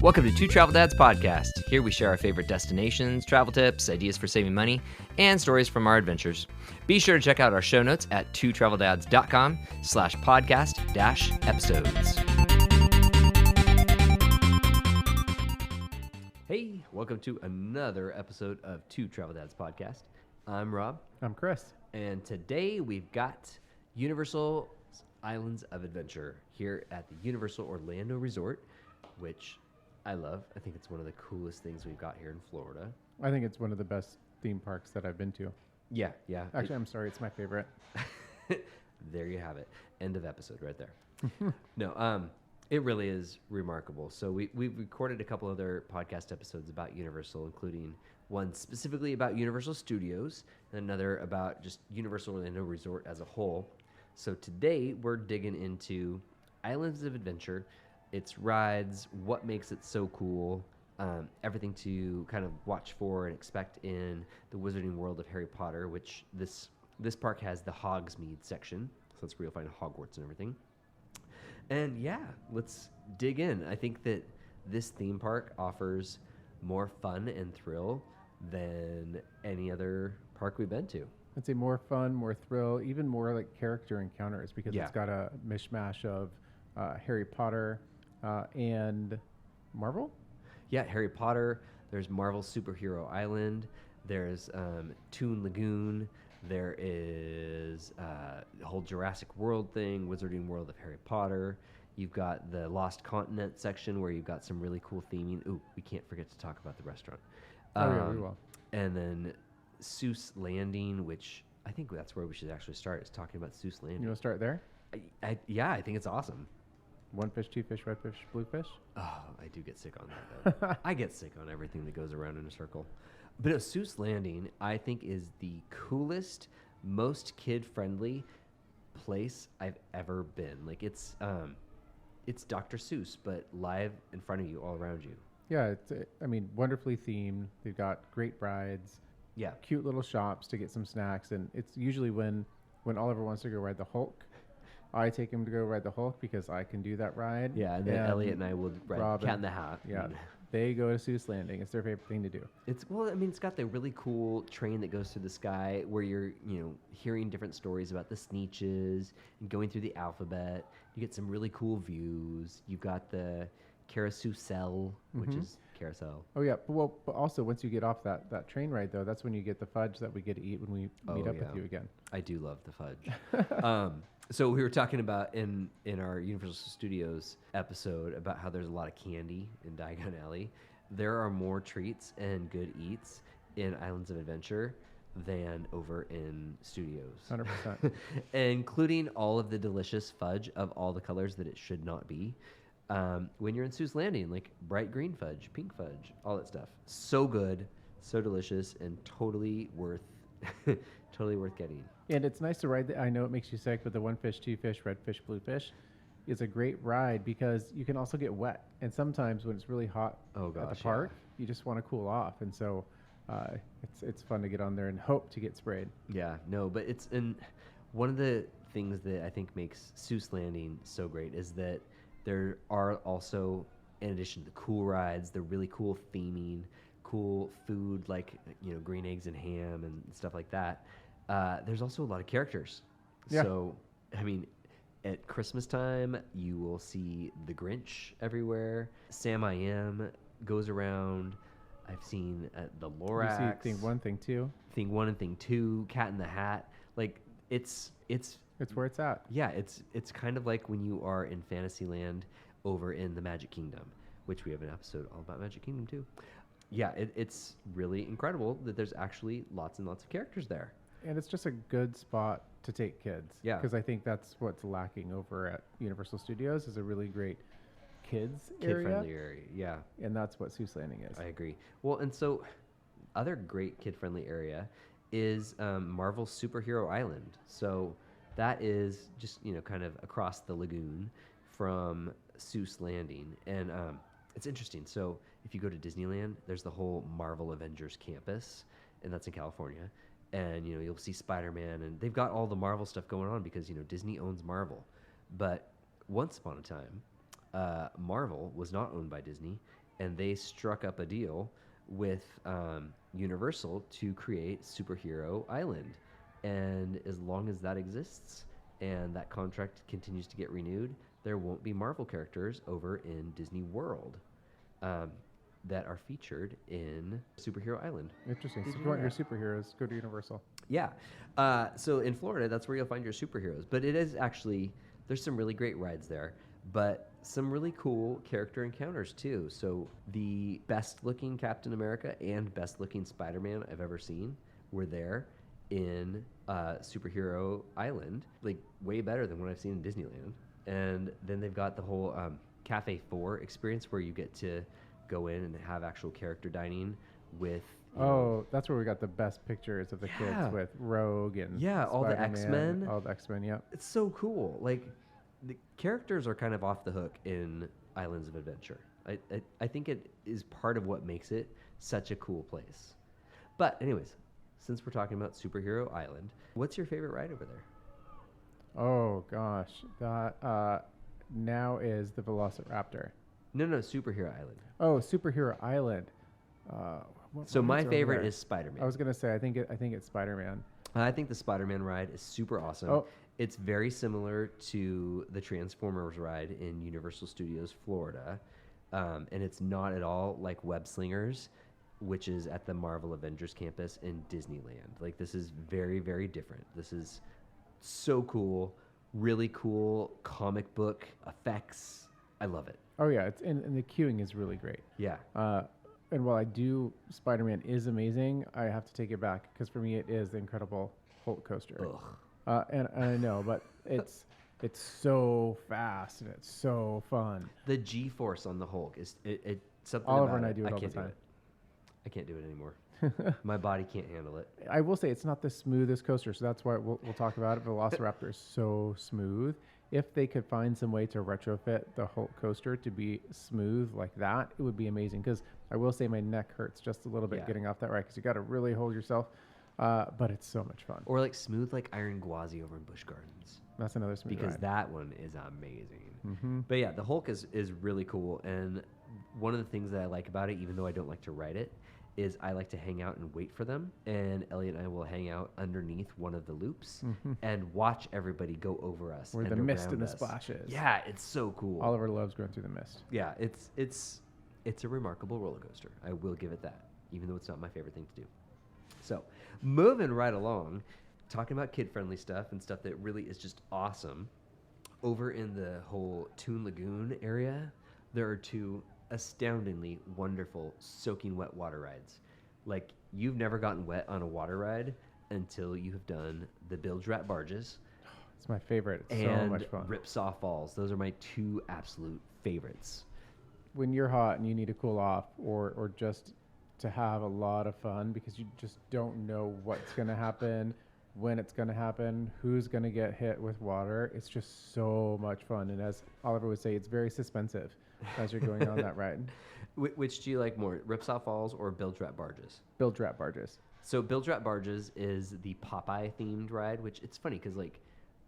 Welcome to Two Travel Dads Podcast. Here we share our favorite destinations, travel tips, ideas for saving money, and stories from our adventures. Be sure to check out our show notes at twotraveldads.com/podcast-episodes. Hey, welcome to another episode of Two Travel Dads Podcast. I'm Rob. I'm Chris. And today we've got Universal Islands of Adventure here at the Universal Orlando Resort, which I love. I think it's one of the coolest things we've got here in Florida. I think it's one of the best theme parks that I've been to. Yeah. Actually, I'm sorry, it's my favorite. There you have it. End of episode right there. No, it really is remarkable. So we've recorded a couple other podcast episodes about Universal, including one specifically about Universal Studios and another about just Universal Orlando Resort as a whole. So today we're digging into Islands of Adventure, its rides, what makes it so cool, everything to kind of watch for and expect in the Wizarding World of Harry Potter, which this park has the Hogsmeade section, so that's where you'll find Hogwarts and everything. And yeah, let's dig in. I think that this theme park offers more fun and thrill than any other park we've been to. I'd say more fun, more thrill, even more like character encounters because Yeah. it's got a mishmash of Harry Potter and Marvel. Yeah, Harry Potter. There's Marvel's Superhero Island. There's Toon Lagoon. There is the whole Jurassic World thing, Wizarding World of Harry Potter. You've got the Lost Continent section where you've got some really cool theming. Ooh, we can't forget to talk about the restaurant. Yeah, we will. And then Seuss Landing, which I think that's where we should actually start, is talking about Seuss Landing. You want to start there? I think it's awesome. One fish, two fish, red fish, blue fish. Oh, I do get sick on that, though. I get sick on everything that goes around in a circle. But no, Seuss Landing, I think, is the coolest, most kid-friendly place I've ever been. Like, it's Dr. Seuss, but live in front of you, all around you. Yeah, wonderfully themed. They've got great rides. Yeah. Cute little shops to get some snacks, and it's usually when Oliver wants to go ride the Hulk, I take him to go ride the Hulk because I can do that ride. Yeah, and then Elliot and I will ride Cat in the Hat. Yeah, they go to Seuss Landing. It's their favorite thing to do. It's got the really cool train that goes through the sky where you're, hearing different stories about the Sneetches and going through the alphabet. You get some really cool views. You've got the carousel, which is carousel. Oh yeah, but also once you get off that train ride though, that's when you get the fudge that we get to eat when we meet up with you again. I do love the fudge. So we were talking about in our Universal Studios episode about how there's a lot of candy in Diagon Alley. There are more treats and good eats in Islands of Adventure than over in Studios. 100%. Including all of the delicious fudge of all the colors that it should not be. When you're in Seuss Landing, like bright green fudge, pink fudge, all that stuff. So good, so delicious, and totally worth getting. And it's nice to ride. I know it makes you sick, but the one fish, two fish, red fish, blue fish is a great ride because you can also get wet. And sometimes when it's really hot at the park, you just want to cool off. And so it's fun to get on there and hope to get sprayed. Yeah, no, but one of the things that I think makes Seuss Landing so great is that there are also, in addition to the cool rides, the really cool theming, cool food like green eggs and ham and stuff like that. There's also a lot of characters. Yeah. So, at Christmas time, you will see the Grinch everywhere. Sam I Am goes around. I've seen the Lorax. You see Thing 1, Thing 2. Thing 1 and Thing 2, Cat in the Hat. Like, it's where it's at. Yeah, it's kind of like when you are in Fantasyland over in the Magic Kingdom, which we have an episode all about Magic Kingdom too. Yeah, it's really incredible that there's actually lots and lots of characters there. And it's just a good spot to take kids. Yeah. Because I think that's what's lacking over at Universal Studios is a really great kid-friendly area. Yeah. And that's what Seuss Landing is. I agree. Well, and so other great kid-friendly area is Marvel's Superhero Island. So that is just, kind of across the lagoon from Seuss Landing. And it's interesting. So if you go to Disneyland, there's the whole Marvel Avengers campus, and that's in California. And, you'll see Spider-Man, and they've got all the Marvel stuff going on because, Disney owns Marvel. But once upon a time, Marvel was not owned by Disney, and they struck up a deal with Universal to create Superhero Island. And as long as that exists and that contract continues to get renewed, there won't be Marvel characters over in Disney World that are featured in Superhero Island. Interesting. So if you want your superheroes, go to Universal. Yeah. So in Florida, that's where you'll find your superheroes. But it is actually, there's some really great rides there, but some really cool character encounters too. So the best looking Captain America and best looking Spider-Man I've ever seen were there in Superhero Island, like way better than what I've seen in Disneyland. And then they've got the whole Cafe 4 experience where you get to go in and have actual character dining with that's where we got the best pictures of the kids with Rogue and all the X-Men. All the X-Men, yeah. It's so cool. Like, the characters are kind of off the hook in Islands of Adventure. I think it is part of what makes it such a cool place. But anyways, since we're talking about Superhero Island, what's your favorite ride over there? Oh, gosh. That now is the Velociraptor. No, Superhero Island. Oh, Superhero Island. So my favorite is Spider-Man. I was gonna say I think it's Spider-Man. I think the Spider-Man ride is super awesome. Oh. It's very similar to the Transformers ride in Universal Studios Florida, and it's not at all like Web Slingers, which is at the Marvel Avengers campus in Disneyland. Like, this is very, very different. This is so cool, really cool comic book effects. I love it. Oh yeah, it's and the queuing is really great. Yeah. And while Spider-Man is amazing, I have to take it back because for me it is the Incredible Hulk coaster. And I know, but it's so fast and it's so fun. The G-force on the Hulk is it something. Oliver about and I it. do it I all the can't do time. it. I can't do it anymore. My body can't handle it. I will say it's not the smoothest coaster, so that's why we'll talk about it. Velociraptor is so smooth. If they could find some way to retrofit the Hulk coaster to be smooth like that, it would be amazing. Because I will say my neck hurts just a little bit getting off that ride because you got to really hold yourself. But it's so much fun. Or like smooth like Iron Gwazi over in Busch Gardens. That's another smooth because ride. that one is amazing. Mm-hmm. But yeah, the Hulk is really cool. And one of the things that I like about it, even though I don't like to ride it, is I like to hang out and wait for them. And Elliot and I will hang out underneath one of the loops and watch everybody go over us. Where and the mist and the us. splashes. Yeah, it's so cool. Oliver loves going through the mist. Yeah, it's a remarkable roller coaster. I will give it that, even though it's not my favorite thing to do. So, moving right along, talking about kid-friendly stuff and stuff that really is just awesome. Over in the whole Toon Lagoon area, there are two astoundingly wonderful soaking wet water rides. Like, you've never gotten wet on a water ride until you have done the Bilge Rat Barges. It's my favorite. It's and so much fun. Ripsaw Falls. Those are my two absolute favorites. When you're hot and you need to cool off or just to have a lot of fun because you just don't know what's going to happen, when it's going to happen, who's going to get hit with water. It's just so much fun. And as Oliver would say, it's very suspensive as you're going on that ride. Which do you like more, Ripsaw Falls or Bilge Rat Barges? Bilge Rat Barges. So Bilge Rat Barges is the Popeye-themed ride, which it's funny because, like,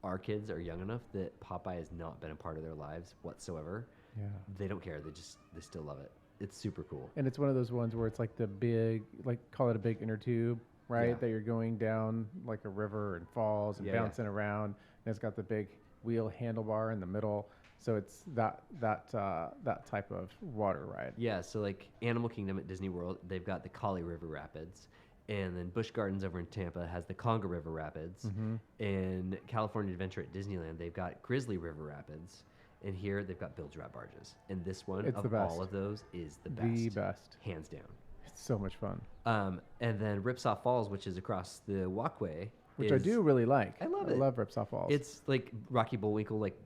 our kids are young enough that Popeye has not been a part of their lives whatsoever. Yeah. They don't care. They still love it. It's super cool. And it's one of those ones where it's like the big, like call it a big inner tube, right? Yeah. That you're going down like a river and falls and bouncing around. And it's got the big wheel handlebar in the middle. So it's that type of water ride. Yeah. So like Animal Kingdom at Disney World, they've got the Kali River Rapids. And then Busch Gardens over in Tampa has the Conga River Rapids. Mm-hmm. And California Adventure at Disneyland, they've got Grizzly River Rapids. And here they've got Bilge Rat Barges. And this one of all of those is the best. The best. Hands down. It's so much fun. And then Ripsaw Falls, which is across the walkway. Which I do really like. I love it. I love Ripsaw Falls. It's like Rocky Bullwinkle, like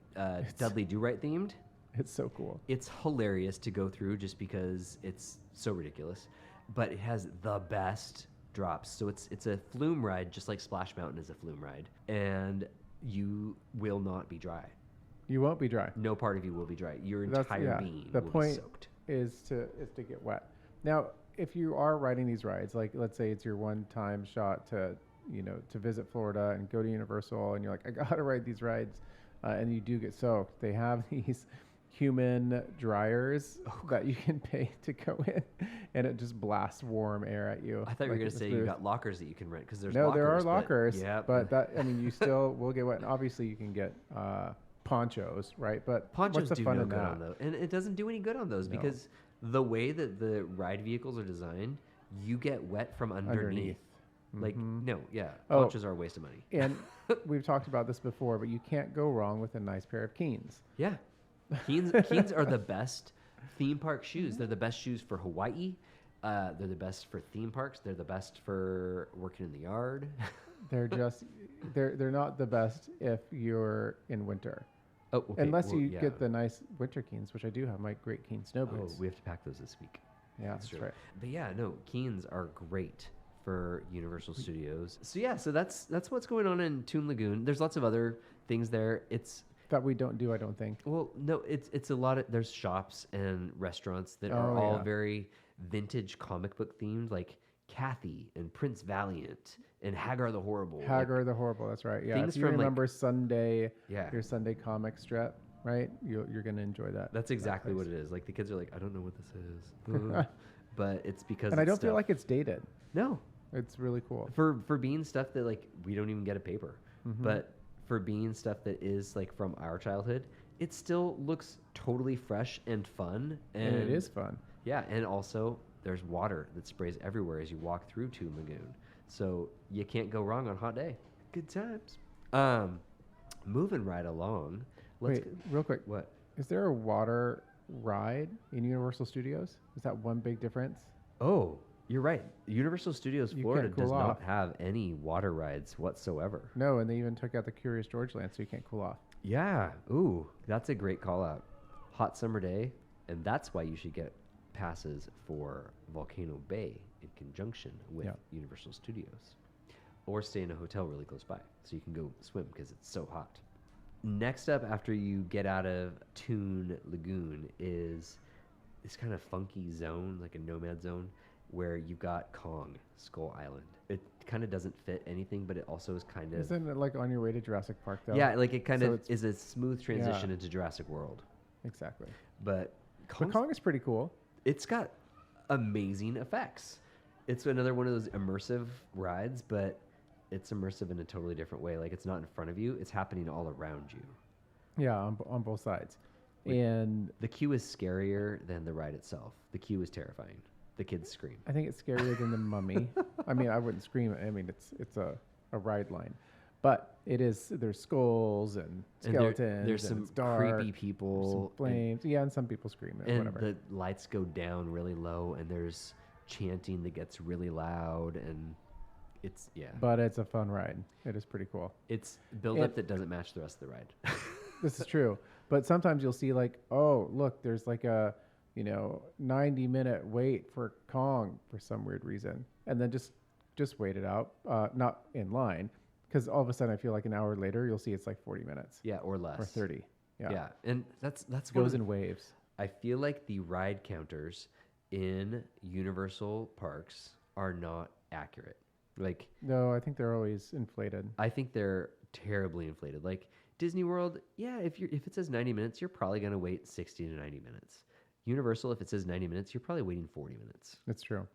Dudley Do-Right themed. It's so cool. It's hilarious to go through just because it's so ridiculous. But it has the best drops. So it's a flume ride, just like Splash Mountain is a flume ride. And you will not be dry. You won't be dry. No part of you will be dry. Your entire being will be soaked. Is to get wet. Now, if you are riding these rides, like let's say it's your one-time shot to visit Florida and go to Universal, and you're like, I gotta ride these rides, and you do get soaked. They have these human dryers that you can pay to go in, and it just blasts warm air at you. I thought you were going to say you got lockers that you can rent because there's no, lockers. there are lockers. Yeah, but that you still will get wet. And obviously, you can get ponchos, right? But ponchos what's the do fun no in good that? on those, and it doesn't do any good on those because the way that the ride vehicles are designed, you get wet from underneath. Like ponchos are a waste of money. And we've talked about this before, but you can't go wrong with a nice pair of Keens. Yeah, Keens are the best theme park shoes. They're the best shoes for Hawaii. They're the best for theme parks. They're the best for working in the yard. They're just they're not the best if you're in winter. Oh, okay. Unless you get the nice winter Keens, which I do have my great Keen snow boots. Oh, we have to pack those this week. Yeah, that's right. But yeah, no, Keens are great for Universal Studios. So yeah, so that's what's going on in Toon Lagoon. There's lots of other things there. It's that we don't do, I don't think. Well, no, it's a lot of there's shops and restaurants that are all very vintage comic book themed, like Kathy and Prince Valiant and Hagar the Horrible. Hagar the Horrible, that's right. Yeah, if you remember Sunday, your Sunday comic strip, right? You're gonna enjoy that. That's exactly what it is. Like the kids are like, I don't know what this is, but it's because. And I don't feel like it's dated. No, it's really cool for being stuff that like we don't even get a paper, but for being stuff that is like from our childhood, it still looks totally fresh and fun. And it is fun. Yeah, and also there's water that sprays everywhere as you walk through Toon Lagoon. So you can't go wrong on a hot day. Good times. Moving right along. Wait, real quick. What? Is there a water ride in Universal Studios? Is that one big difference? Oh, you're right. Universal Studios Florida does not have any water rides whatsoever. No, and they even took out the Curious George Land so you can't cool off. Yeah. Ooh, that's a great call out. Hot summer day, and that's why you should get passes for Volcano Bay in conjunction with Universal Studios. Or stay in a hotel really close by so you can go swim because it's so hot. Next up, after you get out of Toon Lagoon, is this kind of funky zone, like a nomad zone, where you've got Kong, Skull Island. It kind of doesn't fit anything, but it also is kind of... Isn't it like on your way to Jurassic Park, though? Yeah, like it kind of is a smooth transition into Jurassic World. Exactly. But Kong is pretty cool. It's got amazing effects. It's another one of those immersive rides, but it's immersive in a totally different way. Like it's not in front of you; it's happening all around you. Yeah, on both sides. And the queue is scarier than the ride itself. The queue is terrifying. The kids scream. I think it's scarier than the Mummy. I mean, I wouldn't scream. I mean, it's a ride line, but it is. There's skulls and skeletons. There's some creepy people. Some flames. And some people scream. And whatever. The lights go down really low, and there's chanting that gets really loud, and it's But it's a fun ride. It is pretty cool. It's build-up that doesn't match the rest of the ride. This is true. But sometimes you'll see like, oh, look, there's like a 90-minute wait for Kong for some weird reason, and then just wait it out, not in line, because all of a sudden I feel like an hour later you'll see it's like 40 minutes. Yeah, or less. Or 30. Yeah, and that's goes in waves. I feel like the ride counters in Universal parks are not accurate. Like no, I think they're always inflated. I think they're terribly inflated. Like Disney World, if it says 90 minutes, you're probably going to wait 60 to 90 minutes. Universal, if it says 90 minutes, you're probably waiting 40 minutes. That's true.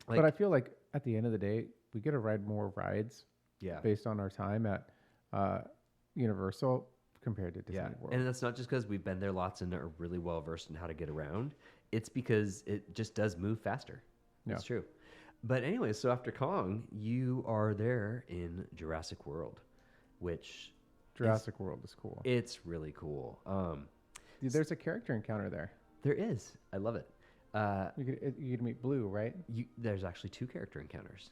But I feel like at the end of the day, we get to ride more rides based on our time at Universal compared to Disney World. And that's not just because we've been there lots and are really well versed in how to get around. It's because it just does move faster. That's true. But anyway, so after Kong, you are there in Jurassic World, which... Jurassic World is cool. It's really cool. There's a character encounter there. There is. I love it. You could meet Blue, right? There's actually 2 character encounters.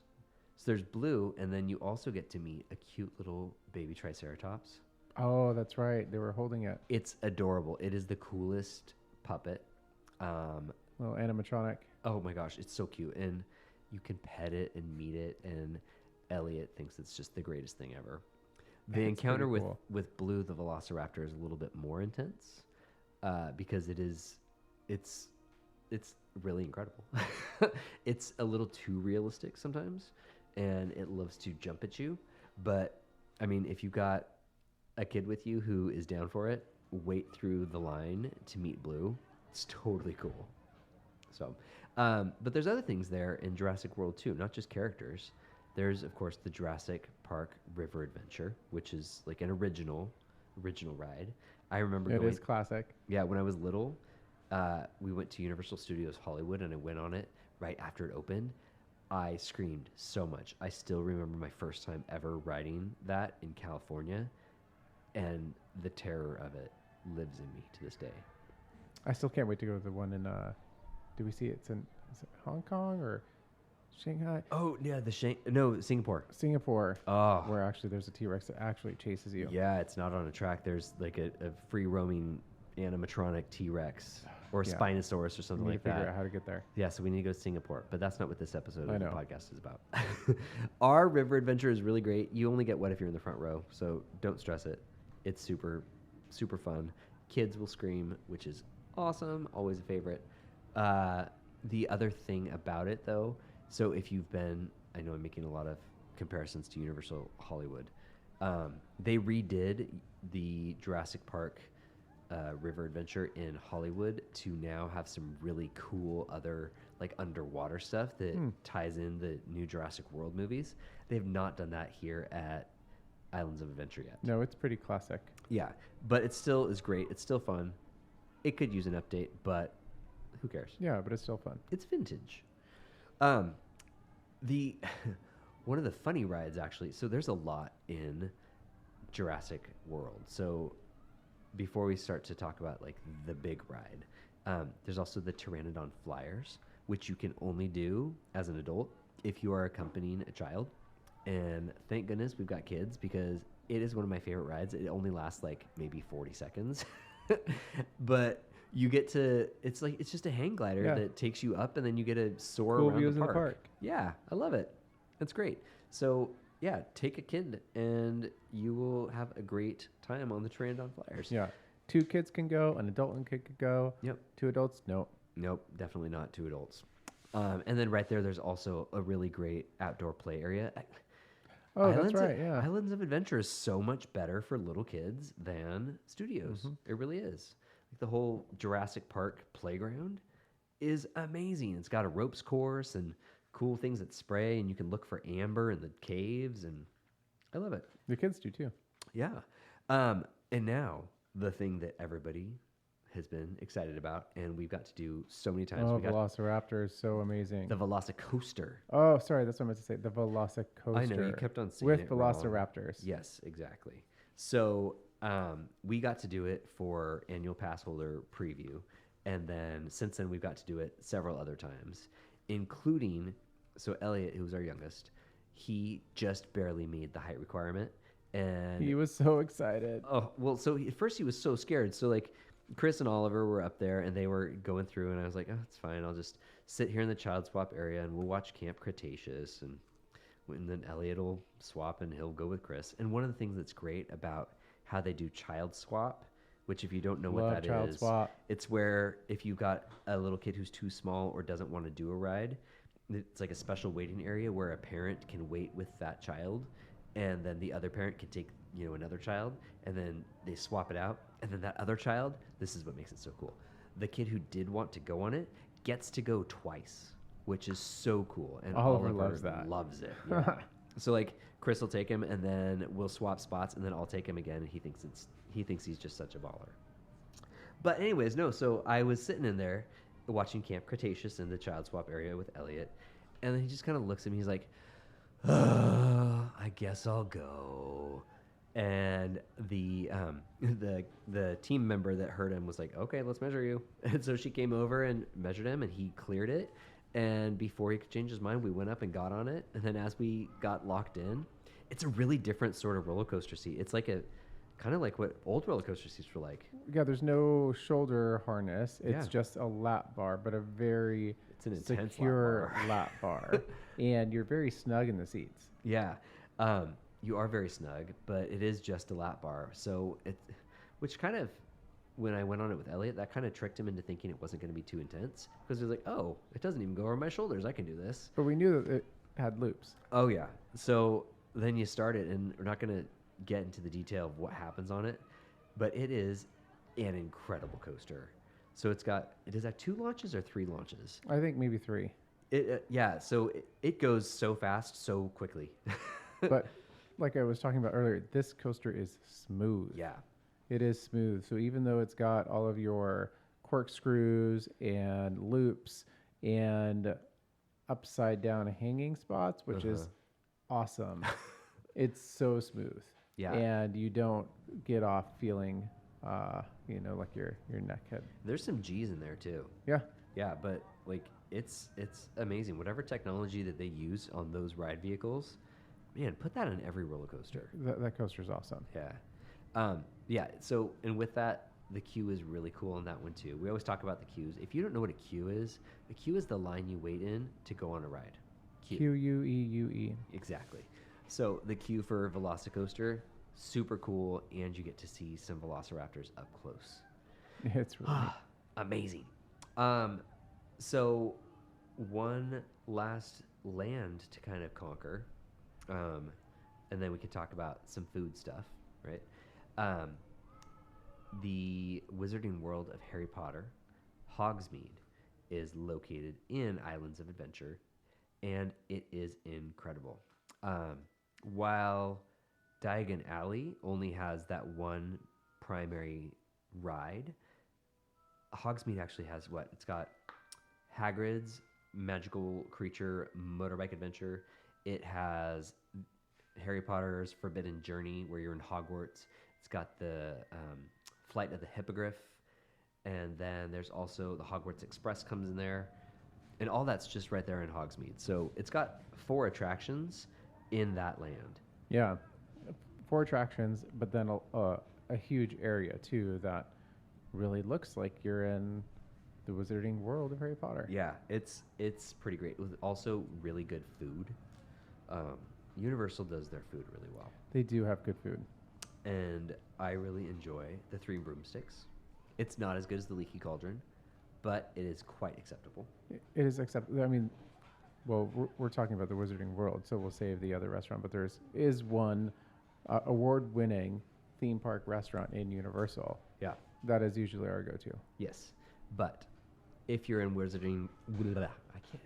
So there's Blue, and then you also get to meet a cute little baby Triceratops. Oh, that's right. They were holding it. It's adorable. It is the coolest puppet. Little animatronic. Oh my gosh, it's so cute. And you can pet it and meet it, and Elliot thinks it's just the greatest thing ever. The encounter with Blue the Velociraptor is a little bit more intense because it's really incredible. It's a little too realistic sometimes, and it loves to jump at you. But I mean, if you've got a kid with you who is down for it, wait through the line to meet Blue. It's totally cool. So, but there's other things there in Jurassic World too, not just characters. There's of course the Jurassic Park River Adventure, which is like an original ride. I remember It is classic. Yeah, when I was little, we went to Universal Studios Hollywood, and I went on it right after it opened. I screamed so much. I still remember my first time ever riding that in California, and the terror of it lives in me to this day. I still can't wait to go to the one in. Do we see is it Hong Kong or Shanghai? Oh yeah, Singapore. Singapore. Oh, where actually there's a T-Rex that actually chases you. Yeah, it's not on a track. There's like a free roaming animatronic T-Rex or Spinosaurus or something like that. Figure out how to get there. Yeah, so we need to go to Singapore, but that's not what this episode of the podcast is about. Our river adventure is really great. You only get wet if you're in the front row, so don't stress it. It's super, super fun. Kids will scream, which is awesome. Always a favorite. The other thing about it, though, so if you've been, I know I'm making a lot of comparisons to Universal Hollywood. They redid the Jurassic Park River Adventure in Hollywood to now have some really cool other like underwater stuff that ties in the new Jurassic World movies. They have not done that here at Islands of Adventure yet. No, it's pretty classic. Yeah, but it still is great. It's still fun. It could use an update, but who cares? Yeah, but it's still fun. It's vintage. The one of the funny rides actually. So there's a lot in Jurassic World. So before we start to talk about like the big ride, there's also the Pteranodon Flyers, which you can only do as an adult if you are accompanying a child. And thank goodness we've got kids because it is one of my favorite rides. It only lasts like maybe 40 seconds, but you get to, it's just a hang glider that takes you up and then you get to soar around the park. Yeah, I love it. That's great. So yeah, take a kid and you will have a great time on the Pteranodon Flyers. Yeah. 2 kids can go, an adult and kid could go. Yep. 2 adults, nope. Nope, definitely not 2 adults. And then right there's also a really great outdoor play area. That's right, yeah. Islands of Adventure is so much better for little kids than studios. Mm-hmm. It really is. Like the whole Jurassic Park playground is amazing. It's got a ropes course and cool things that spray, and you can look for amber in the caves, and I love it. The kids do too. Yeah. And now the thing that everybody has been excited about, and we've got to do so many times. Oh, Velociraptor is so amazing. The Velocicoaster. Oh, sorry, that's what I meant to say. The Velocicoaster. I know, you kept on saying with it Velociraptors. Wrong. Yes, exactly. So we got to do it for annual pass holder preview, and then since then we've got to do it several other times, including, so Elliot, who was our youngest, he just barely made the height requirement. And he was so excited. Oh, well, so at first he was so scared. So like Chris and Oliver were up there and they were going through, and I was like, oh, it's fine. I'll just sit here in the child swap area and we'll watch Camp Cretaceous. And then Elliot will swap and he'll go with Chris. And one of the things that's great about how they do child swap, which if you don't know what that child is, swap. It's where if you've got a little kid who's too small or doesn't want to do a ride, it's like a special waiting area where a parent can wait with that child, and then the other parent can take, another child, and then they swap it out. And then that other child, this is what makes it so cool. The kid who did want to go on it gets to go twice, which is so cool. And Oliver loves that. Loves it. Yeah. So like Chris will take him, and then we'll swap spots, and then I'll take him again, and he thinks he's just such a baller. But anyways, no. So I was sitting in there watching Camp Cretaceous in the child swap area with Elliot, and then he just kind of looks at me. He's like, I guess I'll go. And the team member that heard him was like, okay, let's measure you. And so she came over and measured him, and he cleared it. And before he could change his mind, we went up and got on it. And then as we got locked in, it's a really different sort of roller coaster seat. It's like kind of like what old roller coaster seats were like. Yeah, there's no shoulder harness. It's just a lap bar, but a very secure lap bar. And you're very snug in the seats. Yeah. You are very snug, but it is just a lap bar. So which kind of, when I went on it with Elliot, that kind of tricked him into thinking it wasn't going to be too intense, because he was like, oh, it doesn't even go over my shoulders. I can do this. But we knew that it had loops. Oh, yeah. So then you start it, and we're not going to get into the detail of what happens on it, but it is an incredible coaster. So it does that 2 launches or 3 launches? I think maybe 3. Yeah, so it goes so fast, so quickly. But like I was talking about earlier, this coaster is smooth. Yeah. It is smooth. So even though it's got all of your corkscrews and loops and upside down hanging spots, which is awesome. It's so smooth. Yeah. And you don't get off feeling, like your neck head. There's some G's in there too. Yeah. Yeah, but like it's amazing. Whatever technology that they use on those ride vehicles, man, put that on every roller coaster. That coaster's awesome. Yeah. Yeah. So, and with that, the queue is really cool on that one too. We always talk about the queues. If you don't know what a queue is the line you wait in to go on a ride. Queue. Exactly. So the queue for Velocicoaster, super cool, and you get to see some velociraptors up close. It's really amazing. So one last land to kind of conquer, and then we could talk about some food stuff, right? The Wizarding World of Harry Potter, Hogsmeade, is located in Islands of Adventure, and it is incredible. While Diagon Alley only has that one primary ride, Hogsmeade actually has what? It's got Hagrid's Magical Creature Motorbike Adventure. It has Harry Potter's Forbidden Journey, where you're in Hogwarts. It's got the Flight of the Hippogriff. And then there's also the Hogwarts Express comes in there. And all that's just right there in Hogsmeade. So it's got 4 attractions in that land. Yeah. 4 attractions, but then a huge area, too, that really looks like you're in the Wizarding World of Harry Potter. Yeah, it's pretty great. With also really good food. Universal does their food really well. They do have good food. And I really enjoy the 3 broomsticks. It's not as good as the Leaky Cauldron, but it is quite acceptable. It is acceptable. I mean, well, we're talking about the Wizarding World, so we'll save the other restaurant. But there is one award-winning theme park restaurant in Universal. Yeah. That is usually our go-to. Yes, but if you're in Wizarding,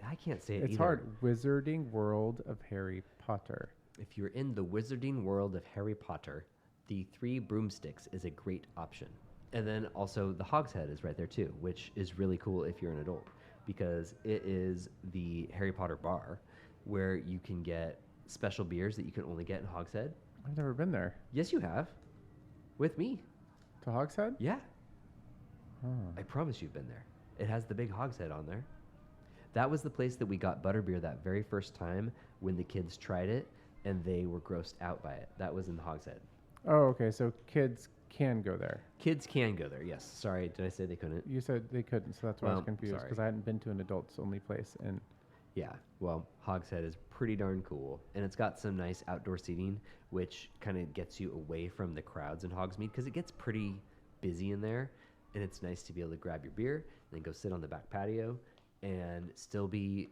I can't say it. It's either. hard. Wizarding World of Harry Potter. If you're in the Wizarding World of Harry Potter, the 3 broomsticks is a great option. And then also the Hogshead is right there too, which is really cool if you're an adult, because it is the Harry Potter bar where you can get special beers that you can only get in Hogshead. I've never been there. Yes, you have. With me. To Hogshead? Yeah. Oh. I promise you've been there. It has the big Hogshead on there. That was the place that we got butterbeer that very first time when the kids tried it and they were grossed out by it. That was in the Hogshead. Oh, okay. So kids can go there. Kids can go there, yes. Sorry, did I say they couldn't? You said they couldn't, so that's why I was Well, confused, sorry. because I hadn't been to an adults-only place. And Yeah, well, Hogshead is pretty darn cool. And it's got some nice outdoor seating, which kind of gets you away from the crowds in Hogsmeade, because it gets pretty busy in there. And it's nice to be able to grab your beer and then go sit on the back patio and still be,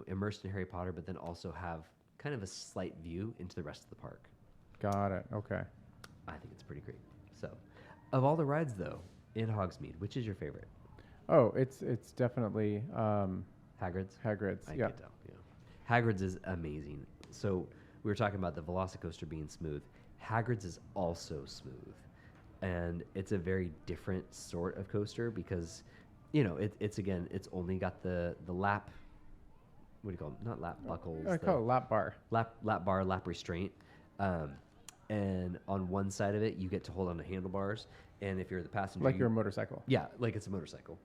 immersed in Harry Potter, but then also have kind of a slight view into the rest of the park. got it. Okay. I think it's pretty great. So, of all the rides, though, in Hogsmeade, which is your favorite? Oh, it's definitely Hagrid's? Hagrid's. I Yeah. can tell. Yeah. Hagrid's is amazing. So we were talking about the Velocicoaster being smooth. Hagrid's is also smooth, and it's a very different sort of coaster because, it's only got the lap. What do you call them? Not lap buckles. I call it lap bar. Lap bar, lap restraint. And on one side of it, you get to hold on to handlebars, and if you're the passenger, Like you're a motorcycle. yeah, like it's a motorcycle.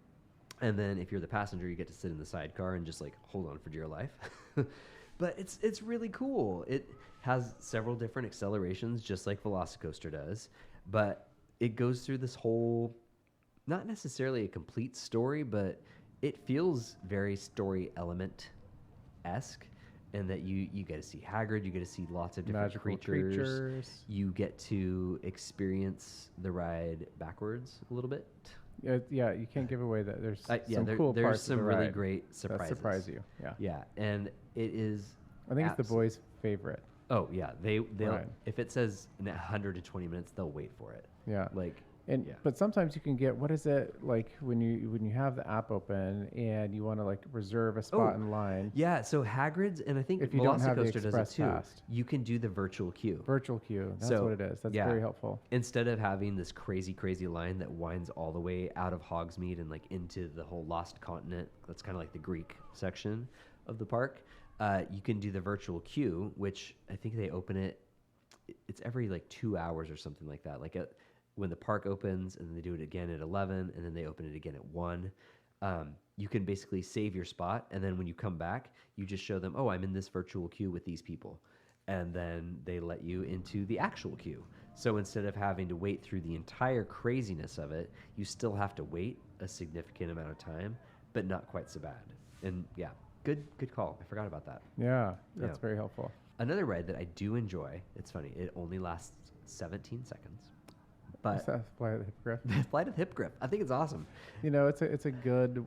And then if you're the passenger, you get to sit in the sidecar and just like hold on for dear life. But it's really cool. It has several different accelerations, just like Velocicoaster does. But it goes through this whole, not necessarily a complete story, but it feels very story element-esque. And that you get to see Hagrid, you get to see lots of different Magical creatures. You get to experience the ride backwards a little bit. Yeah, you can't give away that. There's There's parts some of the really ride great surprises. that surprise you. Yeah. Yeah, and it is. I think it's the boys' favorite. Oh yeah, they'll Right. if it says in 120 minutes, they'll wait for it. Yeah. Like And but sometimes you can get, what is it like when you have the app open and you want to like reserve a spot in line? Yeah, so Hagrid's, and I think If you don't have the Velocicoaster does it express too. pass. You can do the virtual queue. Virtual queue. That's what it is. That's very helpful. Instead of having this crazy line that winds all the way out of Hogsmeade and like into the whole Lost Continent, that's kind of like the Greek section of the park. You can do the virtual queue, which I think they open it. It's every like 2 hours or something like that. Like when the park opens, and then they do it again at 11, and then they open it again at 1. You can basically save your spot, and then when you come back, you just show them, oh, I'm in this virtual queue with these people. And then they let you into the actual queue. So instead of having to wait through the entire craziness of it, you still have to wait a significant amount of time, but not quite so bad. And yeah, good call. I forgot about that. Yeah, that's very helpful. Another ride that I do enjoy, it's funny, it only lasts 17 seconds. But Flight of the Hippogriff. Flight of the Hippogriff. I think it's awesome. You know, it's a good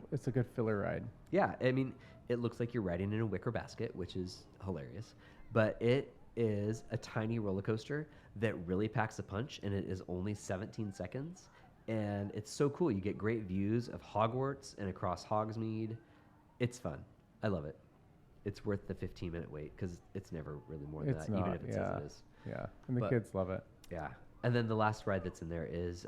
filler ride. Yeah, I mean, it looks like you're riding in a wicker basket, which is hilarious. But it is a tiny roller coaster that really packs a punch, and it is only 17 seconds. And it's so cool. You get great views of Hogwarts and across Hogsmeade. It's fun. I love it. It's worth the 15-minute wait because it's never really more than that, even if it says it is. Yeah, and the kids love it. Yeah. And then the last ride that's in there is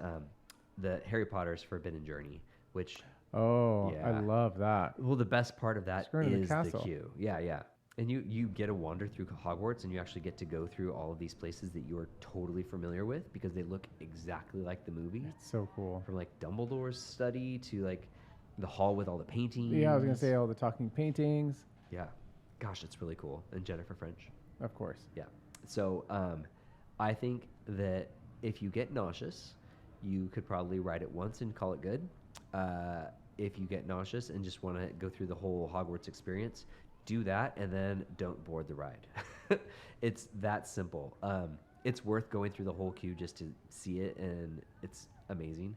the Harry Potter's Forbidden Journey, which... Oh, yeah. I love that. Well, the best part of that is the queue. Yeah. And you get to wander through Hogwarts, and you actually get to go through all of these places that you are totally familiar with because they look exactly like the movie. It's so cool. From like Dumbledore's study to like the hall with all the paintings. Yeah, I was going to say all the talking paintings. Yeah. Gosh, it's really cool. And Jennifer French. Of course. Yeah. So I think that if you get nauseous, you could probably ride it once and call it good. If you get nauseous and just want to go through the whole Hogwarts experience, do that and then don't board the ride. It's that simple. It's worth going through the whole queue just to see it, and it's amazing.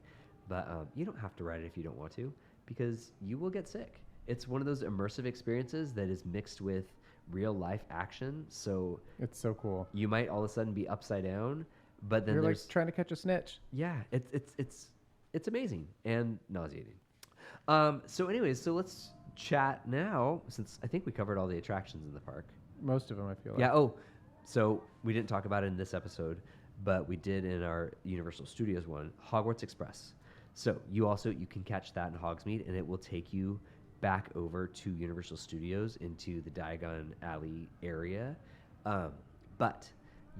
But you don't have to ride it if you don't want to, because you will get sick. It's one of those immersive experiences that is mixed with real life action. So it's so cool. You might all of a sudden be upside down, but then you're like trying to catch a snitch. Yeah, it's amazing and nauseating. So anyways, so let's chat now, since I think we covered all the attractions in the park. Most of them, I feel like. Yeah. Oh, so we didn't talk about it in this episode, but we did in our Universal Studios one, Hogwarts Express. So you can catch that in Hogsmeade, and it will take you back over to Universal Studios into the Diagon Alley area. But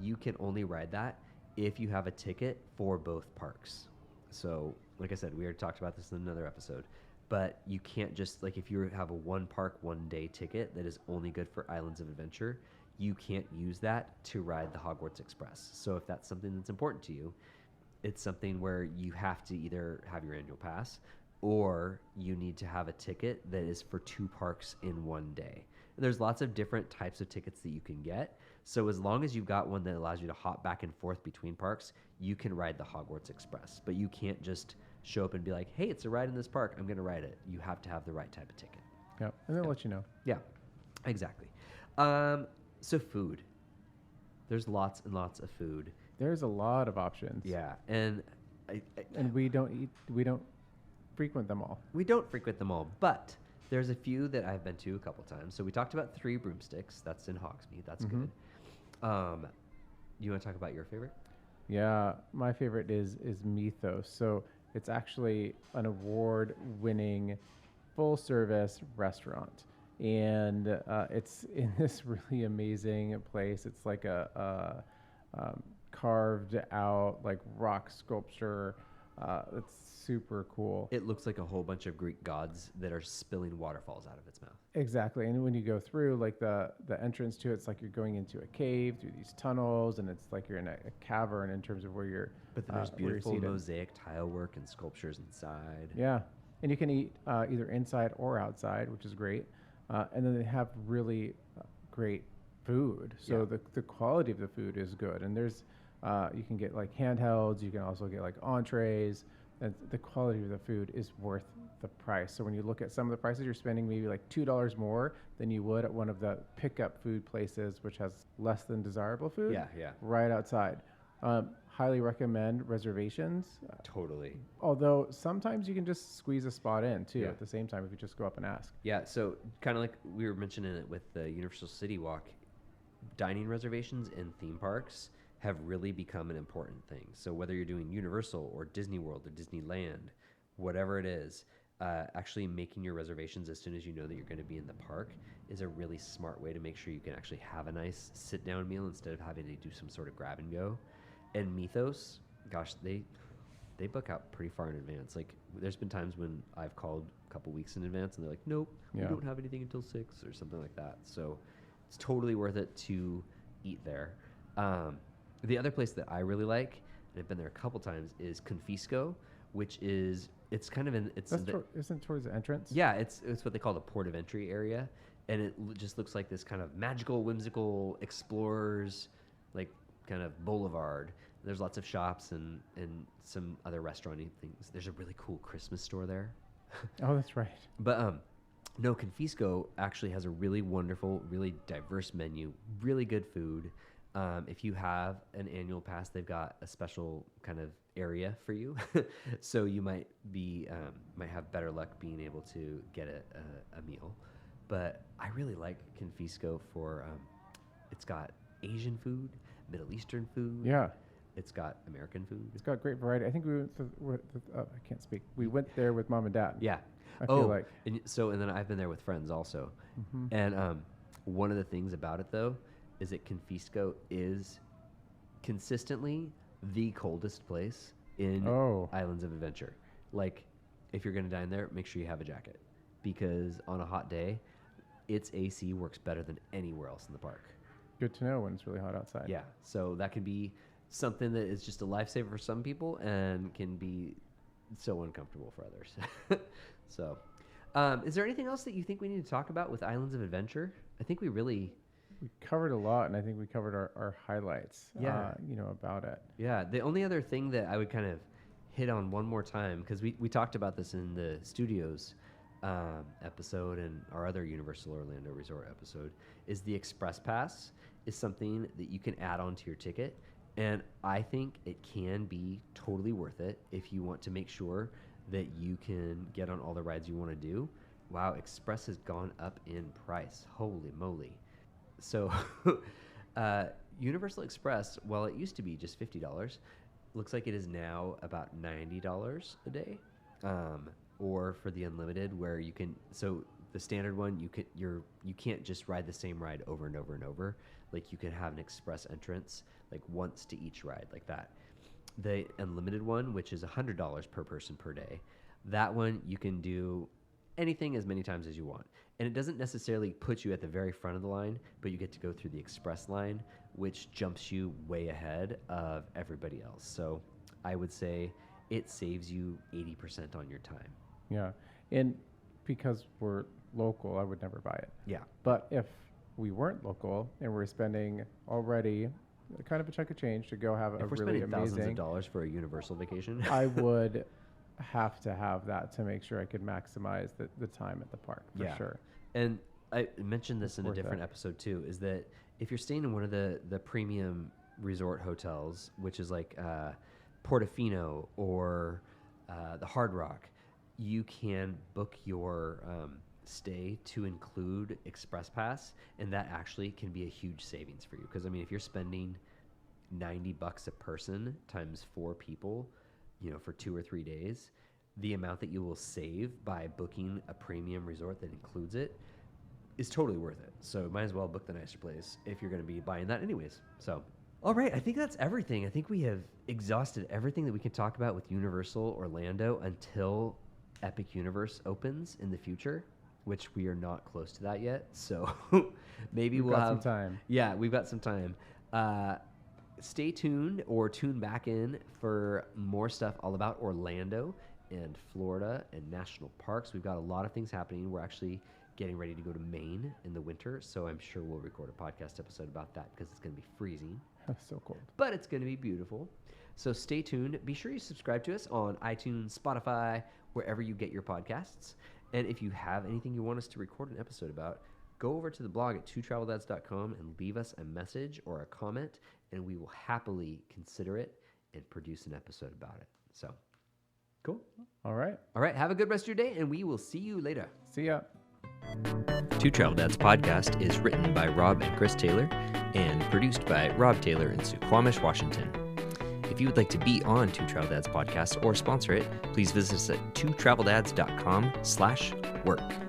you can only ride that if you have a ticket for both parks. So, like I said, we already talked about this in another episode, but you can't just, like, if you have a one park, 1 day ticket that is only good for Islands of Adventure, you can't use that to ride the Hogwarts Express. So if that's something that's important to you, it's something where you have to either have your annual pass or you need to have a ticket that is for 2 parks in 1 day. And there's lots of different types of tickets that you can get. So as long as you've got one that allows you to hop back and forth between parks, you can ride the Hogwarts Express. But you can't just show up and be like, hey, it's a ride in this park, I'm going to ride it. You have to have the right type of ticket. Yeah, and they'll let you know. Yeah, exactly. So food. There's lots and lots of food. There's a lot of options. Yeah, and and we don't frequent them all. We don't frequent them all, but there's a few that I've been to a couple times. So we talked about 3 Broomsticks. That's in Hogsmeade. That's good. You want to talk about your favorite? Yeah, my favorite is Mythos. So it's actually an award-winning full-service restaurant. And it's in this really amazing place. It's like a carved out like rock sculpture. It's super cool. It looks like a whole bunch of Greek gods that are spilling waterfalls out of its mouth. Exactly. And when you go through, like the entrance to it's like you're going into a cave through these tunnels, and it's like you're in a cavern in terms of where you're. But then there's beautiful mosaic tile work and sculptures inside. Yeah, and you can eat either inside or outside, which is great. And then they have really great food. So the quality of the food is good. And there's, you can get like handhelds. You can also get like entrees. And the quality of the food is worth the price. So when you look at some of the prices, you're spending maybe like $2 more than you would at one of the pickup food places, which has less than desirable food. Yeah. Right outside. highly recommend reservations. Totally. Although sometimes you can just squeeze a spot in too Yeah. at the same time if you just go up and ask. Yeah, so kind of like we were mentioning it with the Universal City Walk, dining reservations in theme parks have really become an important thing. So whether you're doing Universal or Disney World or Disneyland, whatever it is, actually making your reservations as soon as you know that you're going to be in the park is a really smart way to make sure you can actually have a nice sit-down meal instead of having to do some sort of grab and go. And Mythos, gosh, they book out pretty far in advance. Like, there's been times when I've called a couple weeks in advance and they're like, nope, we don't have anything until 6 or something like that. So it's totally worth it to eat there. The other place that I really like, and I've been there a couple times, is Confisco, which is, it's kind of in, it's Isn't towards the entrance? yeah, it's what they call the port of entry area, and it just looks like this kind of magical, whimsical explorers, like kind of boulevard. There's lots of shops and some other restaurant-y things. There's a really cool Christmas store there. Oh, that's right. But no, Confisco actually has a really wonderful, really diverse menu, really good food. If you have an annual pass, they've got a special kind of area for you, so you might have better luck being able to get a meal. But I really like Confisco for it's got Asian food, Middle Eastern food. Yeah. It's got American food. It's got great variety. I think we went I can't speak. We went there with mom and dad. Yeah. I feel like. And then I've been there with friends also. Mm-hmm. And one of the things about it, though, is that Confisco is consistently the coldest place in Islands of Adventure. Like, if you're going to dine there, make sure you have a jacket. Because on a hot day, its AC works better than anywhere else in the park. Good to know when it's really hot outside. Yeah. So that can be something that is just a lifesaver for some people and can be so uncomfortable for others. So, is there anything else that you think we need to talk about with Islands of Adventure? I think we covered a lot, and I think we covered our highlights. Yeah. About it. Yeah. The only other thing that I would kind of hit on one more time, because we talked about this in the studios episode and our other Universal Orlando Resort episode, is the Express Pass is something that you can add on to your ticket. And I think it can be totally worth it if you want to make sure that you can get on all the rides you want to do. Wow, Express has gone up in price. Holy moly. So Universal Express, while it used to be just $50, looks like it is now about $90 a day. Or for the unlimited, where you can, so the standard one, you can't just ride the same ride over and over and over. Like, you can have an express entrance like once to each ride, like that. The unlimited one, which is $100 per person per day, that one you can do anything as many times as you want. And it doesn't necessarily put you at the very front of the line, but you get to go through the express line, which jumps you way ahead of everybody else. So I would say it saves you 80% on your time. Yeah. And because we're local, I would never buy it. Yeah. But if we weren't local and we're spending already kind of a chunk of change to go have a really amazing... If we're spending thousands of dollars for a Universal vacation... I would have to have that to make sure I could maximize the time at the park, for sure. And I mentioned this in a different episode, too, is that if you're staying in one of the premium resort hotels, which is like Portofino or the Hard Rock, you can book your stay to include Express Pass, and that actually can be a huge savings for you. Because, I mean, if you're spending $90 a person times 4 people, for 2 or 3 days, the amount that you will save by booking a premium resort that includes it is totally worth it. So might as well book the nicer place if you're going to be buying that anyways. So, all right, I think that's everything. I think we have exhausted everything that we can talk about with Universal Orlando until Epic Universe opens in the future, which we are not close to that yet. So maybe we'll have some time. Yeah, we've got some time. Stay tuned or tune back in for more stuff all about Orlando and Florida and national parks. We've got a lot of things happening. We're actually getting ready to go to Maine in the winter, so I'm sure we'll record a podcast episode about that because it's going to be freezing. That's so cold. But it's going to be beautiful. So stay tuned. Be sure you subscribe to us on iTunes, Spotify, wherever you get your podcasts. And if you have anything you want us to record an episode about, go over to the blog at twotraveldads.com and leave us a message or a comment, and we will happily consider it and produce an episode about it. So, cool. All right. All right. Have a good rest of your day, and we will see you later. See ya. Two Travel Dads podcast is written by Rob and Chris Taylor and produced by Rob Taylor in Suquamish, Washington. If you would like to be on Two Travel Dads podcast or sponsor it, please visit us at twotraveldads.com/work.